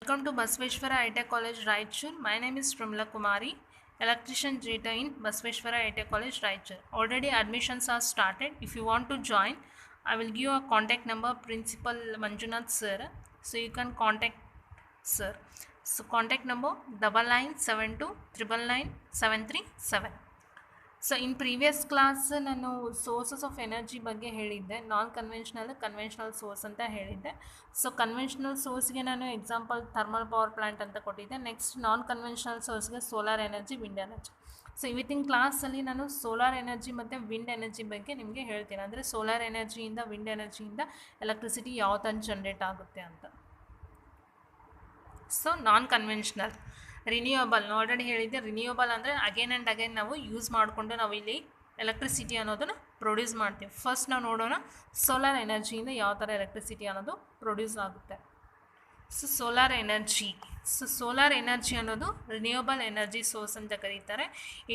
Welcome to Basveshwara IT College, Raichur. My name is Pramila Kumari, electrician data in Basveshwara IT College, Raichur. Already admissions are started. If you want to join, I will give you a contact number, Principal Manjunath sir. So you can contact sir. So contact number 9972999737. So in previous class ನಾನು sources of energy ಬಗ್ಗೆ ಹೇಳಿದ್ದೆ, non conventional source ಅಂತ ಹೇಳಿದ್ದೆ. So conventional ಸೋರ್ಸ್ಗೆ ನಾನು example thermal power plant ಅಂತ ಕೊಟ್ಟಿದ್ದೆ. Next non conventional ಸೋರ್ಸ್ಗೆ solar energy, wind energy. So ಇವತ್ತಿನ ಕ್ಲಾಸಲ್ಲಿ ನಾನು ಸೋಲಾರ್ ಎನರ್ಜಿ ಮತ್ತು ವಿಂಡ್ ಎನರ್ಜಿ ಬಗ್ಗೆ ನಿಮಗೆ ಹೇಳ್ತೀನಿ. ಅಂದರೆ ಸೋಲಾರ್ ಎನರ್ಜಿಯಿಂದ, ವಿಂಡ್ ಎನರ್ಜಿಯಿಂದ ಎಲೆಕ್ಟ್ರಿಸಿಟಿ ಯಾವ ಥರ ಜನ್ರೇಟ್ ಆಗುತ್ತೆ ಅಂತ. So non conventional renewable already ಹೇಳಿದ್ದೆ. ರಿನ್ಯೂಯಬಲ್ ಅಂದರೆ ಅಗೇನ್ ಆ್ಯಂಡ್ ಅಗೇನ್ ನಾವು ಯೂಸ್ ಮಾಡಿಕೊಂಡು ನಾವು ಇಲ್ಲಿ ಎಲೆಕ್ಟ್ರಿಸಿಟಿ ಅನ್ನೋದನ್ನು ಪ್ರೊಡ್ಯೂಸ್ ಮಾಡ್ತೀವಿ. ಫಸ್ಟ್ ನಾವು ನೋಡೋಣ ಸೋಲಾರ್ ಎನರ್ಜಿಯಿಂದ ಯಾವ ಥರ ಎಲೆಕ್ಟ್ರಿಸಿಟಿ ಅನ್ನೋದು ಪ್ರೊಡ್ಯೂಸ್ ಆಗುತ್ತೆ. ಸೊ ಸೋಲಾರ್ ಎನರ್ಜಿ ಅನ್ನೋದು ರಿನ್ಯೂಯಬಲ್ ಎನರ್ಜಿ ಸೋರ್ಸ್ ಅಂತ ಕರೀತಾರೆ.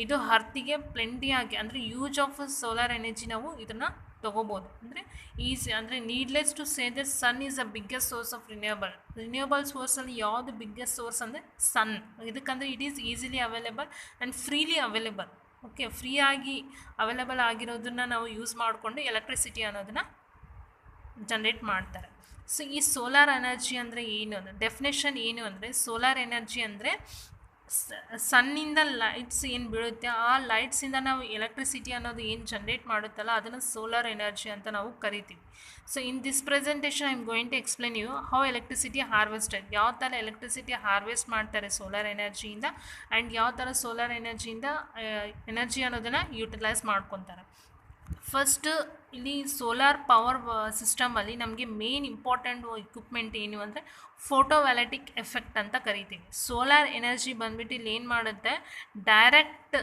ಇದು ಅರ್ತಿಗೆ ಪ್ಲೆಂಟಿಯಾಗಿ ಅಂದರೆ ಯೂಸ್ ಆಫ್ ಸೋಲಾರ್ ಎನರ್ಜಿ ನಾವು ಇದನ್ನು ತೊಗೋಬೋದು. ಅಂದರೆ ಈಸಿ ಅಂದರೆ needless to say that sun is the biggest source of renewable ಸೋರ್ಸಲ್ಲಿ ಯಾವುದು ಬಿಗ್ಗೆಸ್ಟ್ ಸೋರ್ಸ್ ಅಂದರೆ ಸನ್. ಇದಕ್ಕಂದರೆ it is easily available and freely available. Okay, ಫ್ರೀಯಾಗಿ ಅವೈಲೇಬಲ್ ಆಗಿರೋದನ್ನು ನಾವು ಯೂಸ್ ಮಾಡಿಕೊಂಡು ಎಲೆಕ್ಟ್ರಿಸಿಟಿ ಅನ್ನೋದನ್ನು ಜನ್ರೇಟ್ ಮಾಡ್ತಾರೆ. ಸೊ ಈ ಸೋಲಾರ್ ಎನರ್ಜಿ ಅಂದರೆ ಏನು ಅಂದರೆ ಡೆಫಿನೇಷನ್ ಏನು ಅಂದರೆ ಸೋಲಾರ್ ಎನರ್ಜಿ ಅಂದರೆ ಸನ್ನಿಂದ ಲೈಟ್ಸ್ ಏನು ಬೀಳುತ್ತೆ, ಆ ಲೈಟ್ಸಿಂದ ನಾವು ಎಲೆಕ್ಟ್ರಿಸಿಟಿ ಅನ್ನೋದು ಏನು ಜನ್ರೇಟ್ ಮಾಡುತ್ತಲ್ಲ ಅದನ್ನು ಸೋಲಾರ್ ಎನರ್ಜಿ ಅಂತ ನಾವು ಕರಿತೀವಿ. So in this presentation I am going to explain you how electricity harvested, ಯಾವ ಥರ ಎಲೆಕ್ಟ್ರಿಸಿಟಿ ಹಾರ್ವೆಸ್ಟ್ ಮಾಡ್ತಾರೆ ಸೋಲಾರ್ ಎನರ್ಜಿಯಿಂದ, ಆ್ಯಂಡ್ ಯಾವ ಥರ ಸೋಲಾರ್ ಎನರ್ಜಿಯಿಂದ ಎನರ್ಜಿ ಅನ್ನೋದನ್ನು ಯೂಟಿಲೈಸ್ ಮಾಡ್ಕೊತಾರೆ. ಫಸ್ಟ್ ಇಲ್ಲಿ ಸೋಲಾರ್ ಪವರ್ ಸಿಸ್ಟಮಲ್ಲಿ ನಮಗೆ ಮೇನ್ ಇಂಪಾರ್ಟೆಂಟ್ ಇಕ್ವಿಪ್ಮೆಂಟ್ ಏನು ಅಂದರೆ ಫೋಟೋವ್ಯಾಲೆಟಿಕ್ ಎಫೆಕ್ಟ್ ಅಂತ ಕರಿತೀವಿ. ಸೋಲಾರ್ ಎನರ್ಜಿ ಬಂದ್ಬಿಟ್ಟು ಇಲ್ಲಿ ಏನು ಮಾಡುತ್ತೆ, ಡೈರೆಕ್ಟ್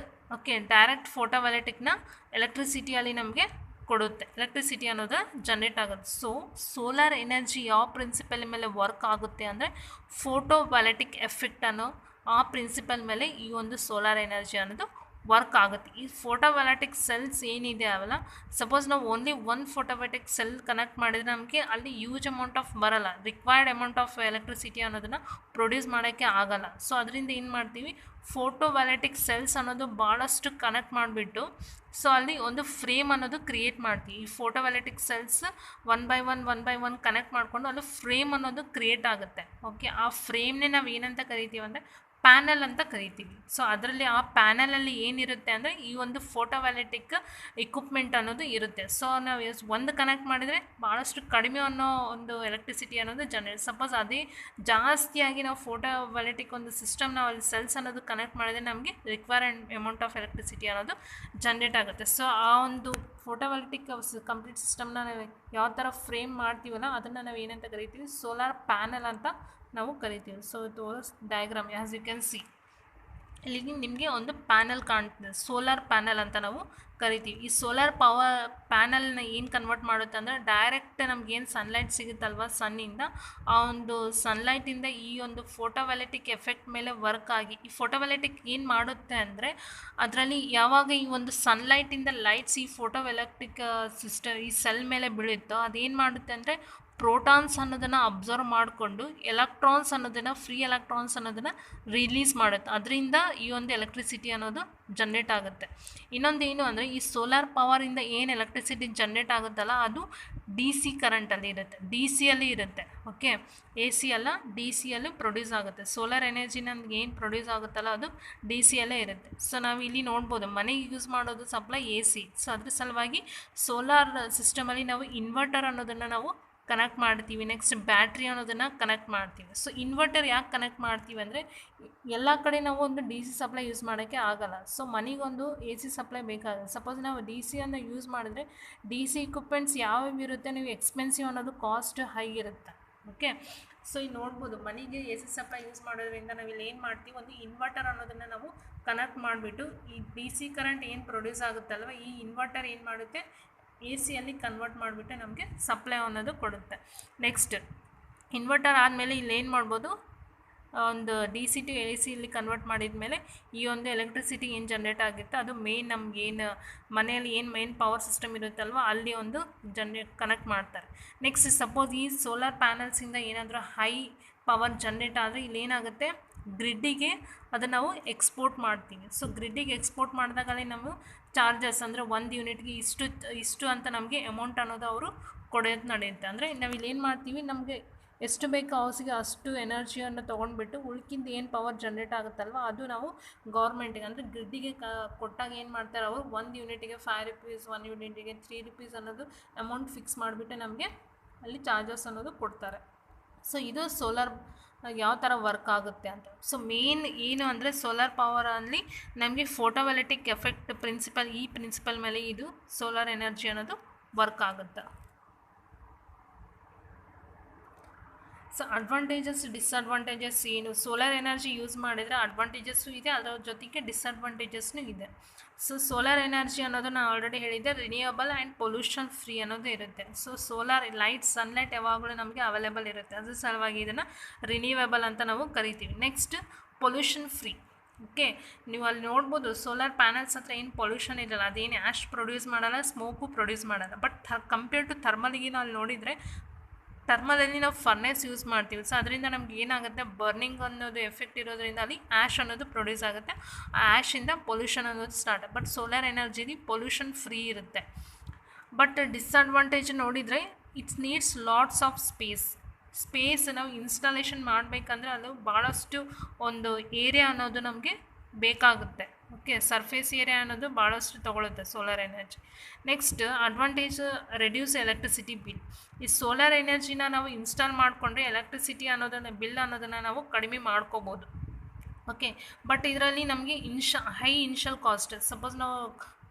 ಫೋಟೋವ್ಯಾಲೆಟಿಕ್ನ ಎಲೆಕ್ಟ್ರಿಸಿಟಿಯಲ್ಲಿ ನಮಗೆ ಕೊಡುತ್ತೆ. ಎಲೆಕ್ಟ್ರಿಸಿಟಿ ಅನ್ನೋದು ಜನ್ರೇಟ್ ಆಗುತ್ತೆ. ಸೊ ಸೋಲಾರ್ ಎನರ್ಜಿ ಯಾವ ಪ್ರಿನ್ಸಿಪಲ್ ಮೇಲೆ ವರ್ಕ್ ಆಗುತ್ತೆ ಅಂದರೆ ಫೋಟೋವ್ಯಾಲೆಟಿಕ್ ಎಫೆಕ್ಟ್ ಅನ್ನೋ ಆ ಪ್ರಿನ್ಸಿಪಲ್ ಮೇಲೆ ಈ ಒಂದು ಸೋಲಾರ್ ಎನರ್ಜಿ ಅನ್ನೋದು ವರ್ಕ್ ಆಗುತ್ತೆ. ಈ ಫೋಟೋವ್ಯಾಲೆಟಿಕ್ ಸೆಲ್ಸ್ ಏನಿದೆ ಅವಲ್ಲ, ಸಪೋಸ್ ನಾವು ಓನ್ಲಿ ಒನ್ ಫೋಟೋವ್ಯಾಲೆಟಿಕ್ ಸೆಲ್ ಕನೆಕ್ಟ್ ಮಾಡಿದರೆ ನಮಗೆ ಅಲ್ಲಿ ಯೂಜ್ ಅಮೌಂಟ್ ಆಫ್ ಬರಲ್ಲ, ರಿಕ್ವೈರ್ಡ್ ಅಮೌಂಟ್ ಆಫ್ ಎಲೆಕ್ಟ್ರಿಸಿಟಿ ಅನ್ನೋದನ್ನು ಪ್ರೊಡ್ಯೂಸ್ ಮಾಡೋಕ್ಕೆ ಆಗಲ್ಲ. ಸೊ ಅದರಿಂದ ಏನು ಮಾಡ್ತೀವಿ, ಫೋಟೋವ್ಯಾಲೆಟಿಕ್ ಸೆಲ್ಸ್ ಅನ್ನೋದು ಭಾಳಷ್ಟು ಕನೆಕ್ಟ್ ಮಾಡಿಬಿಟ್ಟು ಸೊ ಅಲ್ಲಿ ಒಂದು ಫ್ರೇಮ್ ಅನ್ನೋದು ಕ್ರಿಯೇಟ್ ಮಾಡ್ತೀವಿ. ಈ photovoltaic cells one by one connect ಮಾಡಿಕೊಂಡು ಅಲ್ಲಿ ಫ್ರೇಮ್ ಅನ್ನೋದು ಕ್ರಿಯೇಟ್ ಆಗುತ್ತೆ. ಓಕೆ, ಆ ಫ್ರೇಮ್ನೇ ನಾವು ಏನಂತ ಕರಿತೀವಿ ಅಂದರೆ ಪ್ಯಾನಲ್ ಅಂತ ಕರಿತೀವಿ. ಸೊ ಅದರಲ್ಲಿ ಆ ಪ್ಯಾನಲಲ್ಲಿ ಏನಿರುತ್ತೆ ಅಂದರೆ ಈ ಒಂದು ಫೋಟೋವ್ಯಾಲೆಟಿಕ್ ಇಕ್ವಿಪ್ಮೆಂಟ್ ಅನ್ನೋದು ಇರುತ್ತೆ. ಸೊ ನಾವು ಒಂದು ಕನೆಕ್ಟ್ ಮಾಡಿದರೆ ಭಾಳಷ್ಟು ಕಡಿಮೆ ಅನ್ನೋ ಒಂದು ಎಲೆಕ್ಟ್ರಿಸಿಟಿ ಅನ್ನೋದು ಜನ್ರೇಟ್. ಸಪೋಸ್ ಅದೇ ಜಾಸ್ತಿಯಾಗಿ ನಾವು ಫೋಟೋವ್ಯಾಲೆಟಿಕ್ ಒಂದು ಸಿಸ್ಟಮ್ ನಾವು ಅಲ್ಲಿ ಸೆಲ್ಸ್ ಅನ್ನೋದು ಕನೆಕ್ಟ್ ಮಾಡಿದರೆ ನಮಗೆ ರಿಕ್ವೈರ್ಡ್ ಅಮೌಂಟ್ ಆಫ್ ಎಲೆಕ್ಟ್ರಿಸಿಟಿ ಅನ್ನೋದು ಜನ್ರೇಟ್ ಆಗುತ್ತೆ. ಸೊ ಆ ಒಂದು ಫೋಟೋವ್ಯಾಲೆಟಿಕ್ ಕಂಪ್ಲೀಟ್ ಸಿಸ್ಟಮ್ನ ನಾವು ಯಾವ ಥರ ಫ್ರೇಮ್ ಮಾಡ್ತೀವಲ್ಲ ಅದನ್ನು ನಾವು ಏನಂತ ಕರಿತೀವಿ, ಸೋಲಾರ್ ಪ್ಯಾನಲ್ ಅಂತ ನಾವು ಕರಿತೀವಿ. ಸೊ ತೋರಿಸ್ diagram as you can see, ಇಲ್ಲಿ ನಿಮಗೆ ಒಂದು ಪ್ಯಾನಲ್ ಕಾಣ್ತದೆ, ಸೋಲಾರ್ ಪ್ಯಾನಲ್ ಅಂತ ನಾವು ಕರಿತೀವಿ. ಈ ಸೋಲಾರ್ ಪವರ್ ಪ್ಯಾನಲ್ನ ಏನು ಕನ್ವರ್ಟ್ ಮಾಡುತ್ತೆ ಅಂದರೆ ಡೈರೆಕ್ಟ್ ನಮಗೇನು ಸನ್ಲೈಟ್ ಸಿಗುತ್ತಲ್ವ ಸನ್ನಿಂದ, ಆ ಒಂದು ಸನ್ಲೈಟಿಂದ ಈ ಒಂದು ಫೋಟೋವ್ಯಾಲೆಟಿಕ್ ಎಫೆಕ್ಟ್ ಮೇಲೆ ವರ್ಕ್ ಆಗಿ ಈ ಫೋಟೋವ್ಯಾಲೆಟಿಕ್ ಏನು ಮಾಡುತ್ತೆ ಅಂದರೆ ಅದರಲ್ಲಿ ಯಾವಾಗ ಈ ಒಂದು ಸನ್ಲೈಟಿಂದ ಲೈಟ್ಸ್ ಈ ಫೋಟೋವ್ಯಾಲೆಟಿಕ್ ಸಿಸ್ಟಮ್ ಈ ಸೆಲ್ ಮೇಲೆ ಬೀಳುತ್ತೋ ಅದೇನು ಮಾಡುತ್ತೆ ಅಂದರೆ ಪ್ರೋಟಾನ್ಸ್ ಅನ್ನೋದನ್ನು ಅಬ್ಸರ್ವ್ ಮಾಡಿಕೊಂಡು ಎಲೆಕ್ಟ್ರಾನ್ಸ್ ಅನ್ನೋದನ್ನು ಫ್ರೀ ಎಲೆಕ್ಟ್ರಾನ್ಸ್ ಅನ್ನೋದನ್ನು ರಿಲೀಸ್ ಮಾಡುತ್ತೆ. ಅದರಿಂದ ಈ ಒಂದು ಎಲೆಕ್ಟ್ರಿಸಿಟಿ ಅನ್ನೋದು ಜನ್ರೇಟ್ ಆಗುತ್ತೆ. ಇನ್ನೊಂದು ಏನು ಅಂದರೆ ಈ ಸೋಲಾರ್ ಪವರಿಂದ ಏನು ಎಲೆಕ್ಟ್ರಿಸಿಟಿ ಜನ್ರೇಟ್ ಆಗುತ್ತಲ್ಲ ಅದು ಡಿ ಸಿ ಕರೆಂಟಲ್ಲಿ ಇರುತ್ತೆ, ಡಿ ಸಿಯಲ್ಲಿ ಇರುತ್ತೆ. ಓಕೆ, ಎ ಸಿ ಅಲ್ಲ, ಡಿ ಸಿಯಲ್ಲೂ ಪ್ರೊಡ್ಯೂಸ್ ಆಗುತ್ತೆ. ಸೋಲಾರ್ ಎನರ್ಜಿ ನಮ್ಗೆ ಏನು ಪ್ರೊಡ್ಯೂಸ್ ಆಗುತ್ತಲ್ಲ ಅದು ಡಿ ಸಿಯಲ್ಲೇ ಇರುತ್ತೆ. ಸೊ ನಾವು ಇಲ್ಲಿ ನೋಡ್ಬೋದು ಮನೆಗೆ ಯೂಸ್ ಮಾಡೋದು ಸಪ್ಲೈ ಎ ಸಿ. ಸೊ ಅದ್ರ ಸಲುವಾಗಿ ಸೋಲಾರ್ ಸಿಸ್ಟಮಲ್ಲಿ ನಾವು ಇನ್ವರ್ಟರ್ ಅನ್ನೋದನ್ನು ನಾವು ಕನೆಕ್ಟ್ ಮಾಡ್ತೀವಿ. ನೆಕ್ಸ್ಟ್ ಬ್ಯಾಟ್ರಿ ಅನ್ನೋದನ್ನು ಕನೆಕ್ಟ್ ಮಾಡ್ತೀವಿ. ಸೊ ಇನ್ವರ್ಟರ್ ಯಾಕೆ ಕನೆಕ್ಟ್ ಮಾಡ್ತೀವಿ ಅಂದರೆ ಎಲ್ಲ ಕಡೆ ನಾವು ಒಂದು ಡಿ ಸಿ ಸಪ್ಲೈ ಯೂಸ್ ಮಾಡೋಕ್ಕೆ ಆಗಲ್ಲ. ಸೊ ಮನೆಗೊಂದು ಎ ಸಿ ಸಪ್ಲೈ ಬೇಕಾಗುತ್ತೆ. ಸಪೋಸ್ ನಾವು ಡಿ ಸಿಯನ್ನು ಯೂಸ್ ಮಾಡಿದ್ರೆ ಡಿ ಸಿ ಇಕ್ವಿಪ್ಮೆಂಟ್ಸ್ ಯಾವ್ಯಾವ ಇರುತ್ತೆ, ನೀವು ಎಕ್ಸ್ಪೆನ್ಸಿವ್ ಅನ್ನೋದು ಕಾಸ್ಟ್ ಹೈ ಇರುತ್ತೆ. ಓಕೆ, ಸೊ ಇಲ್ಲಿ ನೋಡ್ಬೋದು ಮನೆಗೆ ಎ ಸಿ ಸಪ್ಲೈ ಯೂಸ್ ಮಾಡೋದ್ರಿಂದ ನಾವು ಇಲ್ಲಿ ಏನು ಮಾಡ್ತೀವಿ, ಒಂದು ಇನ್ವರ್ಟರ್ ಅನ್ನೋದನ್ನು ನಾವು ಕನೆಕ್ಟ್ ಮಾಡಿಬಿಟ್ಟು ಈ ಡಿ ಸಿ ಕರೆಂಟ್ ಏನು ಪ್ರೊಡ್ಯೂಸ್ ಆಗುತ್ತಲ್ವ ಈ ಇನ್ವರ್ಟರ್ ಏನು ಮಾಡುತ್ತೆ ಎ ಸಿಯಲ್ಲಿ ಕನ್ವರ್ಟ್ ಮಾಡಿಬಿಟ್ಟು ನಮಗೆ ಸಪ್ಲೈ ಅನ್ನೋದು ಕೊಡುತ್ತೆ. ನೆಕ್ಸ್ಟ್ ಇನ್ವರ್ಟರ್ ಆದಮೇಲೆ ಇಲ್ಲಿ ಏನು ಮಾಡ್ಬೋದು, ಒಂದು ಡಿ ಸಿ ಟು ಎ ಸಿಯಲ್ಲಿ ಕನ್ವರ್ಟ್ ಮಾಡಿದ ಮೇಲೆ ಈ ಒಂದು ಎಲೆಕ್ಟ್ರಿಸಿಟಿ ಏನು ಜನ್ರೇಟ್ ಆಗುತ್ತೆ ಅದು ಮೇನ್ ನಮಗೇನು ಮನೆಯಲ್ಲಿ ಏನು ಮೇನ್ ಪವರ್ ಸಿಸ್ಟಮ್ ಇರುತ್ತಲ್ವ ಅಲ್ಲಿ ಒಂದು ಕನೆಕ್ಟ್ ಮಾಡ್ತಾರೆ. ನೆಕ್ಸ್ಟ್ ಸಪೋಸ್ ಈ ಸೋಲಾರ್ ಪ್ಯಾನಲ್ಸಿಂದ ಏನಾದರೂ ಹೈ ಪವರ್ ಜನ್ರೇಟ್ ಆದರೆ ಇಲ್ಲೇನಾಗುತ್ತೆ ಗ್ರಿಡ್ಡಿಗೆ ಅದನ್ನು ನಾವು ಎಕ್ಸ್ಪೋರ್ಟ್ ಮಾಡ್ತೀವಿ. ಸೊ ಗ್ರಿಡ್ಡಿಗೆ ಎಕ್ಸ್ಪೋರ್ಟ್ ಮಾಡಿದಾಗಲೇ ನಾವು ಚಾರ್ಜಸ್ ಅಂದರೆ ಒಂದು ಯೂನಿಟ್ಗೆ ಇಷ್ಟು ಅಂತ ನಮಗೆ ಅಮೌಂಟ್ ಅನ್ನೋದು ಅವರು ಕೊಡೋದು ನಡೆಯುತ್ತೆ. ಅಂದರೆ ನಾವು ಇಲ್ಲೇನು ಮಾಡ್ತೀವಿ, ನಮಗೆ ಎಷ್ಟು ಬೇಕು ಹೌಸಿಗೆ ಅಷ್ಟು ಎನರ್ಜಿಯನ್ನು ತೊಗೊಂಡ್ಬಿಟ್ಟು ಉಳ್ಕಿಂದ ಏನು ಪವರ್ ಜನ್ರೇಟ್ ಆಗುತ್ತಲ್ವ ಅದು ನಾವು ಗೌರ್ಮೆಂಟಿಗೆ ಅಂದರೆ ಗ್ರಿಡ್ಡಿಗೆ ಕೊಟ್ಟಾಗ ಏನು ಮಾಡ್ತಾರೆ ಅವರು 1 ಯೂನಿಟಿಗೆ 5 ರೂಪೀಸ್, 1 ಯೂನಿಟಿಗೆ 3 ರೂಪೀಸ್ ಅನ್ನೋದು ಅಮೌಂಟ್ ಫಿಕ್ಸ್ ಮಾಡಿಬಿಟ್ಟು ನಮಗೆ ಅಲ್ಲಿ ಚಾರ್ಜಸ್ ಅನ್ನೋದು ಕೊಡ್ತಾರೆ. ಸೊ ಇದು ಸೋಲಾರ್ ಯಾವ ಥರ ವರ್ಕ್ ಆಗುತ್ತೆ ಅಂತ. ಸೊ ಮೇನ್ ಏನು ಅಂದರೆ ಸೋಲಾರ್ ಪವರಲ್ಲಿ ನಮಗೆ ಫೋಟೋವೋಲ್ಟೈಕ್ ಎಫೆಕ್ಟ್ ಪ್ರಿನ್ಸಿಪಲ್, ಈ ಪ್ರಿನ್ಸಿಪಲ್ ಮೇಲೆ ಇದು ಸೋಲಾರ್ ಎನರ್ಜಿ ಅನ್ನೋದು ವರ್ಕ್ ಆಗುತ್ತೆ. ಸೊ ಅಡ್ವಾಂಟೇಜಸ್ ಡಿಸ್ಅಡ್ವಾಂಟೇಜಸ್ ಏನು, ಸೋಲಾರ್ ಎನರ್ಜಿ ಯೂಸ್ ಮಾಡಿದರೆ ಅಡ್ವಾಂಟೇಜಸ್ಸು ಇದೆ, ಅದರ ಜೊತೆಗೆ ಡಿಸ್ಅಡ್ವಾಂಟೇಜಸ್ನೂ ಇದೆ. ಸೊ ಸೋಲಾರ್ ಎನರ್ಜಿ ಅನ್ನೋದು ನಾನು ಆಲ್ರೆಡಿ ಹೇಳಿದ್ದೆ, ರಿನ್ಯೂಯಬಲ್ ಆ್ಯಂಡ್ ಪೊಲ್ಯೂಷನ್ ಫ್ರೀ ಅನ್ನೋದು ಇರುತ್ತೆ. ಸೊ ಸೋಲಾರ್ ಲೈಟ್, ಸನ್ಲೈಟ್ ಯಾವಾಗಲೂ ನಮಗೆ ಅವೈಲೇಬಲ್ ಇರುತ್ತೆ, ಅದ್ರ ಸಲುವಾಗಿ ಇದನ್ನು ರಿನ್ಯೂಯಬಲ್ ಅಂತ ನಾವು ಕರಿತೀವಿ. Next pollution free. ಓಕೆ, ನೀವು ಅಲ್ಲಿ ನೋಡ್ಬೋದು ಸೋಲಾರ್ ಪ್ಯಾನಲ್ಸ್ ಹತ್ರ ಏನು ಪೊಲ್ಯೂಷನ್ ಇರಲ್ಲ, ಅದೇನು ಆ್ಯಶ್ ಪ್ರೊಡ್ಯೂಸ್ ಮಾಡಲ್ಲ, ಸ್ಮೋಕು ಪ್ರೊಡ್ಯೂಸ್ ಮಾಡಲ್ಲ. ಬಟ್ ಕಂಪೇರ್ ಟು ಥರ್ಮಲಿಗೆ ನಾವು ನೋಡಿದರೆ ಥರ್ಮಲಲ್ಲಿ ನಾವು ಫರ್ನೇಸ್ ಯೂಸ್ ಮಾಡ್ತೀವಿ. ಸೊ ಅದರಿಂದ ನಮ್ಗೆ ಏನಾಗುತ್ತೆ, ಬರ್ನಿಂಗ್ ಅನ್ನೋದು ಎಫೆಕ್ಟ್ ಇರೋದ್ರಿಂದ ಅಲ್ಲಿ ಆ್ಯಶ್ ಅನ್ನೋದು ಪ್ರೊಡ್ಯೂಸ್ ಆಗುತ್ತೆ, ಆ ಆ್ಯಶಿಂದ ಪೊಲ್ಯೂಷನ್ ಅನ್ನೋದು ಸ್ಟಾರ್ಟ್. ಬಟ್ ಸೋಲಾರ್ ಎನರ್ಜಿಲಿ ಪೊಲ್ಯೂಷನ್ ಫ್ರೀ ಇರುತ್ತೆ. ಬಟ್ ಡಿಸ್ಅಡ್ವಾಂಟೇಜ್ ನೋಡಿದರೆ it's needs lots of space ನಾವು ಇನ್ಸ್ಟಾಲೇಷನ್ ಮಾಡಬೇಕಂದ್ರೆ ಅದು ಭಾಳಷ್ಟು ಒಂದು ಏರಿಯಾ ಅನ್ನೋದು ನಮಗೆ ಬೇಕಾಗುತ್ತೆ. ಓಕೆ, ಸರ್ಫೇಸ್ ಏರಿಯಾ ಅನ್ನೋದು ಭಾಳಷ್ಟು ತೊಗೊಳುತ್ತೆ solar energy. Next advantage, reduce electricity bill. ಈ ಸೋಲಾರ್ ಎನರ್ಜಿನ ನಾವು ಇನ್ಸ್ಟಾಲ್ ಮಾಡಿಕೊಂಡ್ರೆ ಎಲೆಕ್ಟ್ರಿಸಿಟಿ ಅನ್ನೋದನ್ನು ಬಿಲ್ ಅನ್ನೋದನ್ನು ನಾವು ಕಡಿಮೆ ಮಾಡ್ಕೋಬೋದು. ಓಕೆ, ಬಟ್ ಇದರಲ್ಲಿ ನಮಗೆ ಹೈ ಇನಿಷಿಯಲ್ ಕಾಸ್ಟ್. ಸಪೋಸ್ ನಾವು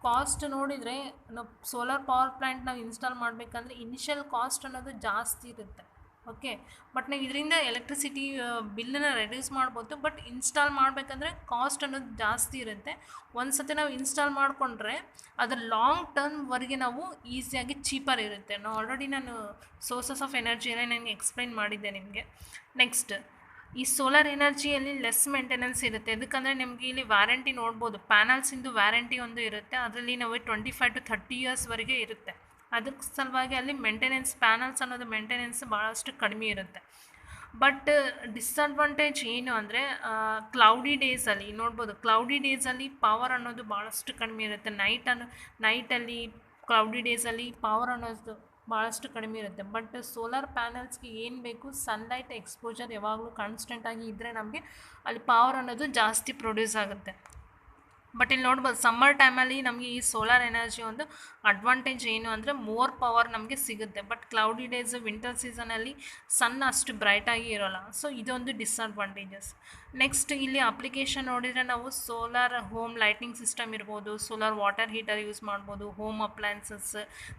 ಕಾಸ್ಟ್ ನೋಡಿದರೆ ನಾವು ಸೋಲಾರ್ ಪವರ್ ಪ್ಲ್ಯಾಂಟ್ ನಾವು ಇನ್ಸ್ಟಾಲ್ ಮಾಡಬೇಕಂದ್ರೆ ಇನಿಷಿಯಲ್ ಕಾಸ್ಟ್ ಅನ್ನೋದು ಜಾಸ್ತಿ ಇರುತ್ತೆ. ಓಕೆ, ಬಟ್ ನಾವು ಇದರಿಂದ ಎಲೆಕ್ಟ್ರಿಸಿಟಿ ಬಿಲ್ಲನ್ನು ರೆಡ್ಯೂಸ್ ಮಾಡ್ಬೋದು. ಬಟ್ ಇನ್ಸ್ಟಾಲ್ ಮಾಡಬೇಕಂದ್ರೆ ಕಾಸ್ಟ್ ಅನ್ನೋದು ಜಾಸ್ತಿ ಇರುತ್ತೆ. ಒಂದು ಸತಿ ನಾವು ಇನ್ಸ್ಟಾಲ್ ಮಾಡಿಕೊಂಡ್ರೆ ಅದರ ಲಾಂಗ್ ಟರ್ಮ್ವರೆಗೆ ನಾವು ಈಸಿಯಾಗಿ ಚೀಪರ್ ಇರುತ್ತೆ. ನಾನು ಸೋರ್ಸಸ್ ಆಫ್ ಎನರ್ಜಿಯಲ್ಲೇ ನಾನು ಎಕ್ಸ್ಪ್ಲೈನ್ ಮಾಡಿದ್ದೆ ನಿಮಗೆ. ನೆಕ್ಸ್ಟ್, ಈ ಸೋಲಾರ್ ಎನರ್ಜಿಯಲ್ಲಿ ಲೆಸ್ ಮೇಂಟೆನೆನ್ಸ್ ಇರುತ್ತೆ. ಯಾಕಂದರೆ ನಿಮಗೆ ಇಲ್ಲಿ ವ್ಯಾರಂಟಿ ನೋಡ್ಬೋದು, ಪ್ಯಾನಲ್ಸಿಂದು ವ್ಯಾರಂಟಿ ಒಂದು ಇರುತ್ತೆ, ಅದರಲ್ಲಿ ನಾವು 25 to 30 ಇಯರ್ಸ್ವರೆಗೆ ಇರುತ್ತೆ. ಅದಕ್ಕೆ ಸಲುವಾಗಿ ಅಲ್ಲಿ ಮೇಂಟೆನೆನ್ಸ್, ಪ್ಯಾನಲ್ಸ್ ಅನ್ನೋದು ಮೇಂಟೆನೆನ್ಸ್ ಭಾಳಷ್ಟು ಕಡಿಮೆ ಇರುತ್ತೆ. ಬಟ್ ಡಿಸ್ಅಡ್ವಾಂಟೇಜ್ ಏನು ಅಂದರೆ ಕ್ಲೌಡಿ ಡೇಸಲ್ಲಿ ನೋಡ್ಬೋದು, ಕ್ಲೌಡಿ ಡೇಸಲ್ಲಿ ಪವರ್ ಅನ್ನೋದು ಭಾಳಷ್ಟು ಕಡಿಮೆ ಇರುತ್ತೆ. ನೈಟಲ್ಲಿ ಕ್ಲೌಡಿ ಡೇಸಲ್ಲಿ ಪವರ್ ಅನ್ನೋದು ಭಾಳಷ್ಟು ಕಡಿಮೆ ಇರುತ್ತೆ. ಬಟ್ ಸೋಲಾರ್ ಪ್ಯಾನಲ್ಸ್ಗೆ ಏನು ಬೇಕು, ಸನ್ಲೈಟ್ ಎಕ್ಸ್ಪೋಜರ್ ಯಾವಾಗಲೂ ಕಾನ್ಸ್ಟೆಂಟಾಗಿ ಇದ್ದರೆ ನಮಗೆ ಅಲ್ಲಿ ಪವರ್ ಅನ್ನೋದು ಜಾಸ್ತಿ ಪ್ರೊಡ್ಯೂಸ್ ಆಗುತ್ತೆ. ಬಟ್ ಇಲ್ಲಿ ನೋಡ್ಬೋದು ಸಮ್ಮರ್ ಟೈಮಲ್ಲಿ ನಮಗೆ ಈ ಸೋಲಾರ್ ಎನರ್ಜಿ ಒಂದು ಅಡ್ವಾಂಟೇಜ್ ಏನು ಅಂದರೆ ಮೋರ್ ಪವರ್ ನಮಗೆ ಸಿಗುತ್ತೆ. ಬಟ್ ಕ್ಲೌಡಿ ಡೇಸ್, ವಿಂಟರ್ ಸೀಸನಲ್ಲಿ ಸನ್ ಅಷ್ಟು ಬ್ರೈಟಾಗಿ ಇರೋಲ್ಲ. ಸೊ ಇದೊಂದು ಡಿಸ್ಅಡ್ವಾಂಟೇಜಸ್. ನೆಕ್ಸ್ಟ್ ಇಲ್ಲಿ ಅಪ್ಲಿಕೇಶನ್ ನೋಡಿದರೆ ನಾವು ಸೋಲಾರ್ ಹೋಮ್ ಲೈಟಿಂಗ್ ಸಿಸ್ಟಮ್ ಇರ್ಬೋದು, ಸೋಲಾರ್ ವಾಟರ್ ಹೀಟರ್ ಯೂಸ್ ಮಾಡ್ಬೋದು, ಹೋಮ್ ಅಪ್ಲಯನ್ಸಸ್.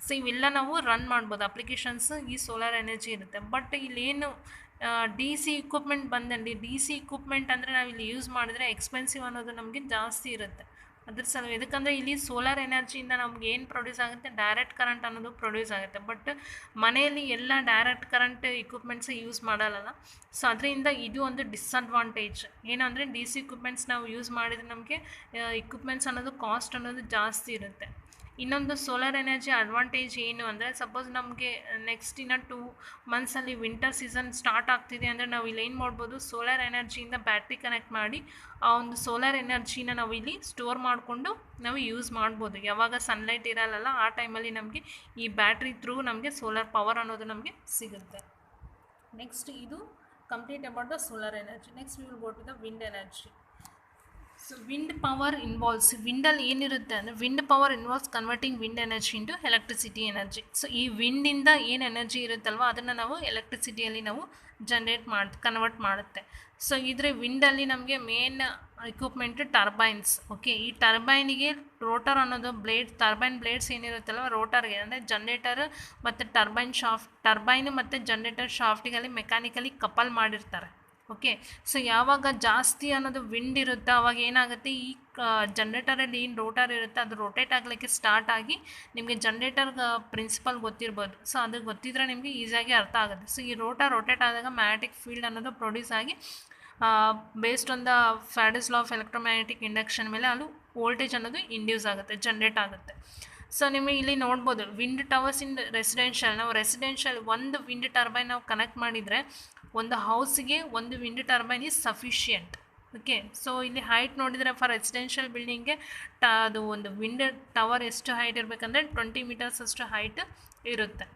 ಸೊ ಇವೆಲ್ಲ ನಾವು ರನ್ ಮಾಡ್ಬೋದು, ಅಪ್ಲಿಕೇಶನ್ಸ್ ಈ ಸೋಲಾರ್ ಎನರ್ಜಿ ಇರುತ್ತೆ. ಬಟ್ ಇಲ್ಲೇನು ಡಿ ಸಿ ಇಕ್ವಿಪ್ಮೆಂಟ್ ಬಂದಲ್ಲಿ, ಡಿ ಸಿ ಇಕ್ವಿಪ್ಮೆಂಟ್ ಅಂದರೆ ನಾವು ಇಲ್ಲಿ ಯೂಸ್ ಮಾಡಿದರೆ ಎಕ್ಸ್ಪೆನ್ಸಿವ್ ಅನ್ನೋದು ನಮಗೆ ಜಾಸ್ತಿ ಇರುತ್ತೆ. ಅದ್ರ ಸಲ ಇದಕ್ಕಂದರೆ ಇಲ್ಲಿ ಸೋಲಾರ್ ಎನರ್ಜಿಯಿಂದ ನಮ್ಗೆ ಏನು ಪ್ರೊಡ್ಯೂಸ್ ಆಗುತ್ತೆ, ಡೈರೆಕ್ಟ್ ಕರೆಂಟ್ ಅನ್ನೋದು ಪ್ರೊಡ್ಯೂಸ್ ಆಗುತ್ತೆ. ಬಟ್ ಮನೆಯಲ್ಲಿ ಎಲ್ಲ ಡೈರೆಕ್ಟ್ ಕರೆಂಟ್ ಇಕ್ವಿಪ್ಮೆಂಟ್ಸ್ ಯೂಸ್ ಮಾಡಲ್ಲ. ಸೊ ಅದರಿಂದ ಇದು ಒಂದು ಡಿಸ್ಅಡ್ವಾಂಟೇಜ್. ಏನಂದರೆ ಡಿ ಸಿ ಇಕ್ವಿಪ್ಮೆಂಟ್ಸ್ ನಾವು ಯೂಸ್ ಮಾಡಿದರೆ ನಮಗೆ ಇಕ್ವಿಪ್ಮೆಂಟ್ಸ್ ಅನ್ನೋದು ಕಾಸ್ಟ್ ಅನ್ನೋದು ಜಾಸ್ತಿ ಇರುತ್ತೆ. ಇನ್ನೊಂದು ಸೋಲಾರ್ ಎನರ್ಜಿ ಅಡ್ವಾಂಟೇಜ್ ಏನು ಅಂದರೆ, ಸಪೋಸ್ ನಮಗೆ ನೆಕ್ಸ್ಟ್ ಇನ್ನು 2 ಮಂತ್ಸಲ್ಲಿ ವಿಂಟರ್ ಸೀಸನ್ ಸ್ಟಾರ್ಟ್ ಆಗ್ತಿದೆ ಅಂದರೆ ನಾವು ಇಲ್ಲಿ ಏನು ಮಾಡ್ಬೋದು, ಸೋಲಾರ್ ಎನರ್ಜಿಯಿಂದ ಬ್ಯಾಟ್ರಿ ಕನೆಕ್ಟ್ ಮಾಡಿ ಆ ಒಂದು ಸೋಲಾರ್ ಎನರ್ಜಿನ ನಾವು ಇಲ್ಲಿ ಸ್ಟೋರ್ ಮಾಡಿಕೊಂಡು ನಾವು ಯೂಸ್ ಮಾಡ್ಬೋದು. ಯಾವಾಗ ಸನ್ಲೈಟ್ ಇರಲ್ಲ ಆ ಟೈಮಲ್ಲಿ ನಮಗೆ ಈ ಬ್ಯಾಟ್ರಿ ಥ್ರೂ ನಮಗೆ ಸೋಲಾರ್ ಪವರ್ ಅನ್ನೋದು ನಮಗೆ ಸಿಗುತ್ತೆ. ನೆಕ್ಸ್ಟ್ ಇದು complete about the solar energy. Next we will go to the wind energy. So wind power involves, ವಿಂಡಲ್ಲಿ ಏನಿರುತ್ತೆ ಅಂದರೆ wind power involves converting wind energy into electricity energy. So ಈ ವಿಂಡಿಂದ ಏನು ಎನರ್ಜಿ ಇರುತ್ತಲ್ವ ಅದನ್ನು ನಾವು ಎಲೆಕ್ಟ್ರಿಸಿಟಿಯಲ್ಲಿ ನಾವು ಕನ್ವರ್ಟ್ ಮಾಡುತ್ತೆ. ಸೊ ಇದ್ರೆ ವಿಂಡಲ್ಲಿ ನಮಗೆ ಮೇನ್ ಇಕ್ವಿಪ್ಮೆಂಟ್ ಟರ್ಬೈನ್ಸ್. ಓಕೆ, ಈ ಟರ್ಬೈನಿಗೆ ರೋಟರ್ ಅನ್ನೋದು ಟರ್ಬೈನ್ ಬ್ಲೇಡ್ಸ್ ಏನಿರುತ್ತಲ್ವ ರೋಟರ್ಗೆ ಅಂದರೆ ಜನರೇಟರ್ ಮತ್ತು ಟರ್ಬೈನ್ ಮತ್ತು ಜನರೇಟರ್ ಶಾಫ್ಟಿಗಲ್ಲಿ ಮೆಕ್ಯಾನಿಕಲಿ ಕಪಲ್ ಮಾಡಿರ್ತಾರೆ. ಓಕೆ, ಸೊ ಯಾವಾಗ ಜಾಸ್ತಿ ಅನ್ನೋದು ವಿಂಡ್ ಇರುತ್ತೆ ಆವಾಗ ಏನಾಗುತ್ತೆ, ಈ ಜನ್ರೇಟರಲ್ಲಿ ಏನು ರೋಟರ್ ಇರುತ್ತೆ ಅದು ರೊಟೇಟ್ ಆಗಲಿಕ್ಕೆ ಸ್ಟಾರ್ಟ್ ಆಗಿ ನಿಮಗೆ ಜನ್ರೇಟರ್ ಪ್ರಿನ್ಸಿಪಲ್ ಗೊತ್ತಿರ್ಬೋದು. ಸೊ ಅದು ಗೊತ್ತಿದ್ರೆ ನಿಮಗೆ ಈಸಿಯಾಗಿ ಅರ್ಥ ಆಗುತ್ತೆ. ಸೊ ಈ ರೊಟೇಟ್ ಆದಾಗ ಮ್ಯಾಗ್ನೆಟಿಕ್ ಫೀಲ್ಡ್ ಅನ್ನೋದು ಪ್ರೊಡ್ಯೂಸ್ ಆಗಿ based on the Faraday's law of electromagnetic induction ಮೇಲೆ ಅದು ವೋಲ್ಟೇಜ್ ಅನ್ನೋದು ಇಂಡ್ಯೂಸ್ ಆಗುತ್ತೆ, ಜನ್ರೇಟ್ ಆಗುತ್ತೆ. ಸೊ ನಿಮಗೆ ಇಲ್ಲಿ ನೋಡ್ಬೋದು ವಿಂಡ್ ಟವರ್ಸ್ ಇನ್ ರೆಸಿಡೆನ್ಷಿಯಲ್. ನಾವು ರೆಸಿಡೆನ್ಷಿಯಲ್ ಒಂದು ವಿಂಡ್ ಟರ್ಬೈನ್ ನಾವು ಕನೆಕ್ಟ್ ಮಾಡಿದರೆ ಒಂದು ಹೌಸ್ಗೆ ಒಂದು wind turbine is sufficient. Okay, so ಇಲ್ಲಿ ಹೈಟ್ ನೋಡಿದರೆ ಫಾರ್ ರೆಸಿಡೆನ್ಷಿಯಲ್ ಬಿಲ್ಡಿಂಗ್ಗೆ ಅದು ಒಂದು ವಿಂಡ್ ಟವರ್ ಎಷ್ಟು ಹೈಟ್ ಇರಬೇಕಂದ್ರೆ 20 ಮೀಟರ್ಸ್ ಅಷ್ಟು ಹೈಟ್ ಇರುತ್ತೆ.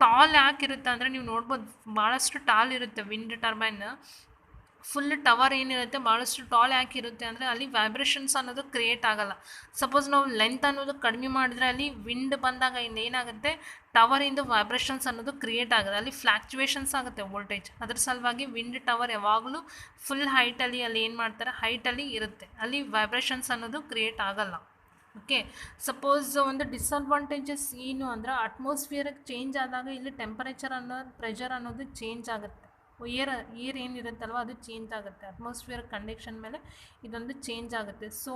ಟಾಲ್ ಯಾಕೆ ಇರುತ್ತೆ ಅಂದರೆ ನೀವು ನೋಡ್ಬೋದು ಭಾಳಷ್ಟು ಟಾಲ್ ಇರುತ್ತೆ ವಿಂಡ್ ಟರ್ಬೈನ್. ಫುಲ್ ಟವರ್ ಏನಿರುತ್ತೆ ಭಾಳಷ್ಟು ಟಾಲ್ ಯಾಕೆ ಇರುತ್ತೆ ಅಂದರೆ ಅಲ್ಲಿ ವೈಬ್ರೇಷನ್ಸ್ ಅನ್ನೋದು ಕ್ರಿಯೇಟ್ ಆಗೋಲ್ಲ. ಸಪೋಸ್ ನಾವು ಲೆಂತ್ ಅನ್ನೋದು ಕಡಿಮೆ ಮಾಡಿದ್ರೆ ಅಲ್ಲಿ ವಿಂಡ್ ಬಂದಾಗ ಏನಾಗುತ್ತೆ, ಟವರಿಂದ ವೈಬ್ರೇಷನ್ಸ್ ಅನ್ನೋದು ಕ್ರಿಯೇಟ್ ಆಗುತ್ತೆ, ಅಲ್ಲಿ ಫ್ಲ್ಯಾಕ್ಚುಯೇಷನ್ಸ್ ಆಗುತ್ತೆ ವೋಲ್ಟೇಜ್. ಅದ್ರ ಸಲುವಾಗಿ ವಿಂಡ್ ಟವರ್ ಯಾವಾಗಲೂ ಫುಲ್ ಹೈಟಲ್ಲಿ ಅಲ್ಲಿ ಏನು ಮಾಡ್ತಾರೆ, ಹೈಟಲ್ಲಿ ಇರುತ್ತೆ, ಅಲ್ಲಿ ವೈಬ್ರೇಷನ್ಸ್ ಅನ್ನೋದು ಕ್ರಿಯೇಟ್ ಆಗೋಲ್ಲ. ಓಕೆ, ಸಪೋಸ್ ಒಂದು ಡಿಸ್ಅಡ್ವಾಂಟೇಜಸ್ ಏನು ಅಂದರೆ ಅಟ್ಮಾಸ್ಫಿಯರಿಗೆ ಚೇಂಜ್ ಆದಾಗ ಇಲ್ಲಿ ಟೆಂಪರೇಚರ್ ಪ್ರೆಷರ್ ಅನ್ನೋದು ಚೇಂಜ್ ಆಗುತ್ತೆ. ಏರ್ ಏನಿರುತ್ತಲ್ವ ಅದು ಚೇಂಜ್ ಆಗುತ್ತೆ. ಅಟ್ಮಾಸ್ಫಿಯರ್ ಕಂಡೀಷನ್ ಮೇಲೆ ಇದೊಂದು ಚೇಂಜ್ ಆಗುತ್ತೆ. So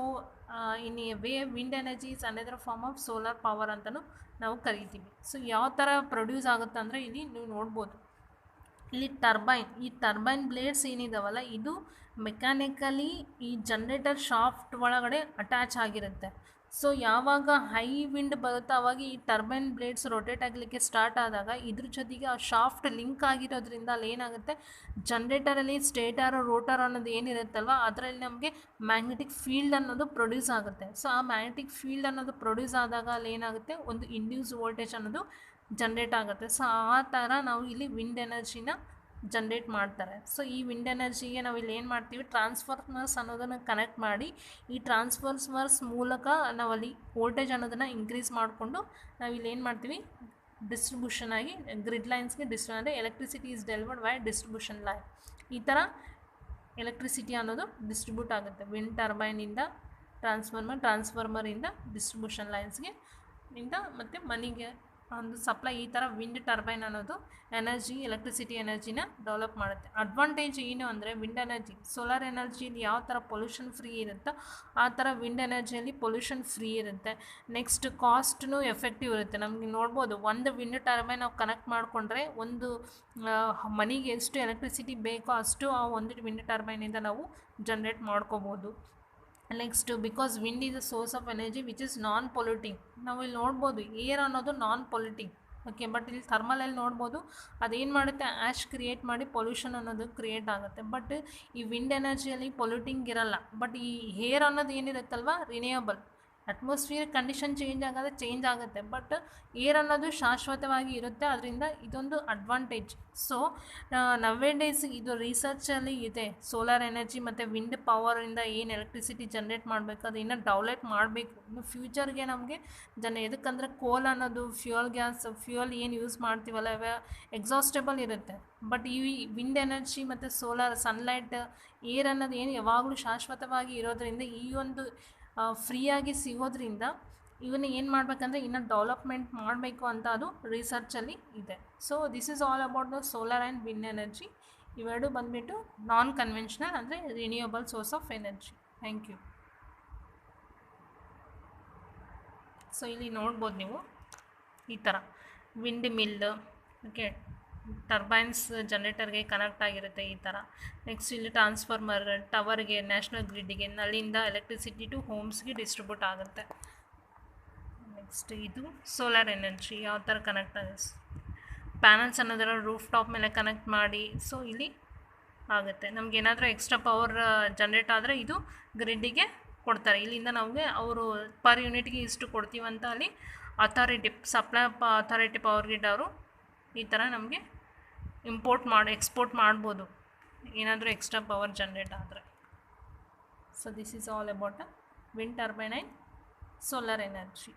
in a way wind energy is another form of solar power ಅಂತಲೂ ನಾವು ಕರಿತೀವಿ. ಸೊ ಯಾವ ಥರ ಪ್ರೊಡ್ಯೂಸ್ ಆಗುತ್ತೆ ಅಂದರೆ ಇಲ್ಲಿ ನೀವು ನೋಡ್ಬೋದು, ಇಲ್ಲಿ ಈ ಟರ್ಬೈನ್ ಬ್ಲೇಡ್ಸ್ ಏನಿದಾವಲ್ಲ ಇದು ಮೆಕ್ಯಾನಿಕಲಿ ಈ ಜನ್ರೇಟರ್ ಶಾಫ್ಟ್ ಒಳಗಡೆ ಅಟ್ಯಾಚ್ ಆಗಿರುತ್ತೆ. ಸೊ ಯಾವಾಗ ಹೈ ವಿಂಡ್ ಬರುತ್ತೋ ಆವಾಗ ಈ ಟರ್ಬೈನ್ ಬ್ಲೇಡ್ಸ್ ರೊಟೇಟ್ ಆಗಲಿಕ್ಕೆ ಸ್ಟಾರ್ಟ್ ಆದಾಗ ಇದ್ರ ಜೊತೆಗೆ ಆ ಶಾಫ್ಟ್ ಲಿಂಕ್ ಆಗಿರೋದ್ರಿಂದ ಅಲ್ಲಿ ಏನಾಗುತ್ತೆ, ಜನ್ರೇಟರಲ್ಲಿ ಸ್ಟೇಟರ್ ರೋಟರ್ ಅನ್ನೋದು ಏನಿರುತ್ತಲ್ವ ಅದರಲ್ಲಿ ನಮಗೆ ಮ್ಯಾಗ್ನೆಟಿಕ್ ಫೀಲ್ಡ್ ಅನ್ನೋದು ಪ್ರೊಡ್ಯೂಸ್ ಆಗುತ್ತೆ. ಸೊ ಆ ಮ್ಯಾಗ್ನೆಟಿಕ್ ಫೀಲ್ಡ್ ಅನ್ನೋದು ಪ್ರೊಡ್ಯೂಸ್ ಆದಾಗ ಅಲ್ಲಿ ಏನಾಗುತ್ತೆ, ಒಂದು ಇಂಡ್ಯೂಸ್ ವೋಲ್ಟೇಜ್ ಅನ್ನೋದು ಜನ್ರೇಟ್ ಆಗುತ್ತೆ. ಸೊ ಆ ಥರ ನಾವು ಇಲ್ಲಿ ವಿಂಡ್ ಎನರ್ಜಿನ ಜನ್ರೇಟ್ ಮಾಡ್ತಾರೆ. ಸೊ ಈ ವಿಂಡ್ ಎನರ್ಜಿಗೆ ನಾವು ಇಲ್ಲಿ ಏನು ಮಾಡ್ತೀವಿ, ಟ್ರಾನ್ಸ್ಫಾರ್ಮರ್ಸ್ ಅನ್ನೋದನ್ನು ಕನೆಕ್ಟ್ ಮಾಡಿ ಈ ಟ್ರಾನ್ಸ್ಫಾರ್ಮರ್ಸ್ ಮೂಲಕ ನಾವಲ್ಲಿ ವೋಲ್ಟೇಜ್ ಅನ್ನೋದನ್ನು ಇನ್ಕ್ರೀಸ್ ಮಾಡಿಕೊಂಡು ನಾವಿಲ್ಲಿ ಏನು ಮಾಡ್ತೀವಿ, ಡಿಸ್ಟ್ರಿಬ್ಯೂಷನ್ ಆಗಿ ಗ್ರಿಡ್ ಲೈನ್ಸ್ಗೆ ಅಂದರೆ electricity is delivered by distribution line. ಈ ಥರ ಎಲೆಕ್ಟ್ರಿಸಿಟಿ ಅನ್ನೋದು ಡಿಸ್ಟ್ರಿಬ್ಯೂಟ್ ಆಗುತ್ತೆ ವಿಂಡ್ ಟರ್ಬೈನಿಂದ ಟ್ರಾನ್ಸ್ಫಾರ್ಮರಿಂದ ಡಿಸ್ಟ್ರಿಬ್ಯೂಷನ್ ಲೈನ್ಸ್ಗೆ ಮತ್ತು ಮನೆಗೆ ಒಂದು ಸಪ್ಲೈ. ಈ ಥರ ವಿಂಡ್ ಟರ್ಬೈನ್ ಅನ್ನೋದು ಎಲೆಕ್ಟ್ರಿಸಿಟಿ ಎನರ್ಜಿನ ಡೆವಲಪ್ ಮಾಡುತ್ತೆ. ಅಡ್ವಾಂಟೇಜ್ ಏನು ಅಂದರೆ ವಿಂಡ್ ಎನರ್ಜಿ, ಸೋಲಾರ್ ಎನರ್ಜಿಯಲ್ಲಿ ಯಾವ ಥರ ಪೊಲ್ಯೂಷನ್ ಫ್ರೀ ಇರುತ್ತೋ ಆ ಥರ ವಿಂಡ್ ಎನರ್ಜಿಯಲ್ಲಿ ಪೊಲ್ಯೂಷನ್ ಫ್ರೀ ಇರುತ್ತೆ. ನೆಕ್ಸ್ಟ್ ಕಾಸ್ಟ್ನು ಎಫೆಕ್ಟಿವ್ ಇರುತ್ತೆ. ನಮಗೆ ನೋಡ್ಬೋದು ಒಂದು ವಿಂಡ್ ಟರ್ಬೈನ್ ನಾವು ಕನೆಕ್ಟ್ ಮಾಡಿಕೊಂಡ್ರೆ ಒಂದು ಮನೆಗೆ ಎಷ್ಟು ಎಲೆಕ್ಟ್ರಿಸಿಟಿ ಬೇಕೋ ಅಷ್ಟು ಆ ಒಂದು ವಿಂಡ್ ಟರ್ಬೈನಿಂದ ನಾವು ಜನ್ರೇಟ್ ಮಾಡ್ಕೋಬೋದು. Next because wind is a source of energy which is non polluting. ನಾವು ಇಲ್ಲಿ ನೋಡ್ಬೋದು ಏರ್ ಅನ್ನೋದು ನಾನ್ ಪೊಲ್ಯೂಟಿಂಗ್. ಓಕೆ, ಬಟ್ ಇಲ್ಲಿ ಥರ್ಮಲಲ್ಲಿ ನೋಡ್ಬೋದು ಅದೇನು ಮಾಡುತ್ತೆ, ಆ್ಯಶ್ ಕ್ರಿಯೇಟ್ ಮಾಡಿ ಪೊಲ್ಯೂಷನ್ ಅನ್ನೋದು ಕ್ರಿಯೇಟ್ ಆಗುತ್ತೆ. ಬಟ್ ಈ ವಿಂಡ್ ಎನರ್ಜಿಯಲ್ಲಿ ಪೊಲ್ಯೂಟಿಂಗ್ ಇರಲ್ಲ. ಬಟ್ ಈ ಏರ್ ಅನ್ನೋದು ಏನಿರುತ್ತಲ್ವ ರಿನ್ಯೂಯಬಲ್. ಅಟ್ಮಾಸ್ಫಿಯರ್ ಕಂಡೀಷನ್ ಚೇಂಜ್ ಆಗುತ್ತೆ ಬಟ್ ಏರ್ ಅನ್ನೋದು ಶಾಶ್ವತವಾಗಿ ಇರುತ್ತೆ. ಅದರಿಂದ ಇದೊಂದು ಅಡ್ವಾಂಟೇಜ್. ಸೊ ನವ್ವೇ ಡೇಸ್ ಇದು ರಿಸರ್ಚಲ್ಲಿ ಇದೆ. ಸೋಲಾರ್ ಎನರ್ಜಿ ಮತ್ತು ವಿಂಡ್ ಪವರಿಂದ ಏನು ಎಲೆಕ್ಟ್ರಿಸಿಟಿ ಜನ್ರೇಟ್ ಮಾಡಬೇಕು ಅದು ಇನ್ನೂ ಡೆವಲಪ್ ಮಾಡಬೇಕು. ಇನ್ನು ಫ್ಯೂಚರ್ಗೆ ನಮಗೆ ಎದಕ್ಕಂದರೆ ಕೋಲ್ ಅನ್ನೋದು ಫ್ಯೂಯಲ್ ಏನು ಯೂಸ್ ಮಾಡ್ತೀವಲ್ಲ ಇವ ಎಕ್ಸಾಸ್ಟೇಬಲ್ ಇರುತ್ತೆ. ಬಟ್ ಈ ವಿಂಡ್ ಎನರ್ಜಿ ಮತ್ತು ಸೋಲಾರ್ ಸನ್ಲೈಟ್ ಏರ್ ಅನ್ನೋದು ಏನು ಯಾವಾಗಲೂ ಶಾಶ್ವತವಾಗಿ ಇರೋದರಿಂದ ಈ ಒಂದು ಫ್ರೀಯಾಗಿ ಸಿಗೋದ್ರಿಂದ ಇವನ್ನ ಏನು ಮಾಡಬೇಕಂದ್ರೆ ಇನ್ನೂ ಡೆವಲಪ್ಮೆಂಟ್ ಮಾಡಬೇಕು ಅಂತ ಅದು ರಿಸರ್ಚಲ್ಲಿ ಇದೆ. So this is all about the solar and wind energy. ಇವೆರಡು ಬಂದುಬಿಟ್ಟು ನಾನ್ ಕನ್ವೆನ್ಷನಲ್ ಅಂದರೆ renewable source of energy. Thank you. So ಇಲ್ಲಿ ನೋಡ್ಬೋದು ನೀವು ಈ ಥರ ವಿಂಡ್ ಮಿಲ್, ಓಕೆ, ಟರ್ಬೈನ್ಸ್ ಜನರೇಟರ್ಗೆ ಕನೆಕ್ಟ್ ಆಗಿರುತ್ತೆ ಈ ಥರ. ನೆಕ್ಸ್ಟ್ ಇಲ್ಲಿ ಟ್ರಾನ್ಸ್ಫಾರ್ಮರ್ ಟವರ್ಗೆ, ನ್ಯಾಷನಲ್ ಗ್ರಿಡ್ಗೆ, ಅಲ್ಲಿಂದ ಎಲೆಕ್ಟ್ರಿಸಿಟಿ ಟು ಹೋಮ್ಸ್ಗೆ ಡಿಸ್ಟ್ರಿಬ್ಯೂಟ್ ಆಗುತ್ತೆ. ನೆಕ್ಸ್ಟ್ ಇದು ಸೋಲಾರ್ ಎನರ್ಜಿ ಯಾವ ಥರ ಕನೆಕ್ಟ್ ಆಗುತ್ತೆ, ಪ್ಯಾನಲ್ಸ್ ಅನ್ನೋದರ ರೂಫ್ ಟಾಪ್ ಮೇಲೆ ಕನೆಕ್ಟ್ ಮಾಡಿ ಸೊ ಇಲ್ಲಿ ಆಗುತ್ತೆ. ನಮ್ಗೆ ಏನಾದರೂ ಎಕ್ಸ್ಟ್ರಾ ಪವರ್ ಜನ್ರೇಟ್ ಆದರೆ ಇದು ಗ್ರಿಡ್ಡಿಗೆ ಕೊಡ್ತಾರೆ. ಇಲ್ಲಿಂದ ನಮಗೆ ಅವರು ಪರ್ ಯೂನಿಟ್ಗೆ ಇಷ್ಟು ಕೊಡ್ತೀವಂತ ಅಲ್ಲಿ ಸಪ್ಲೈ ಅಥಾರಿಟಿ ಪವರ್ ಗ್ರಿಡ್ ಅವರು ಈ ಥರ ನಮಗೆ ಎಕ್ಸ್ಪೋರ್ಟ್ ಮಾಡ್ಬೋದು ಏನಾದರೂ ಎಕ್ಸ್ಟ್ರಾ ಪವರ್ ಜನ್ರೇಟ್ ಆದರೆ. So this is all about wind turbine and solar energy.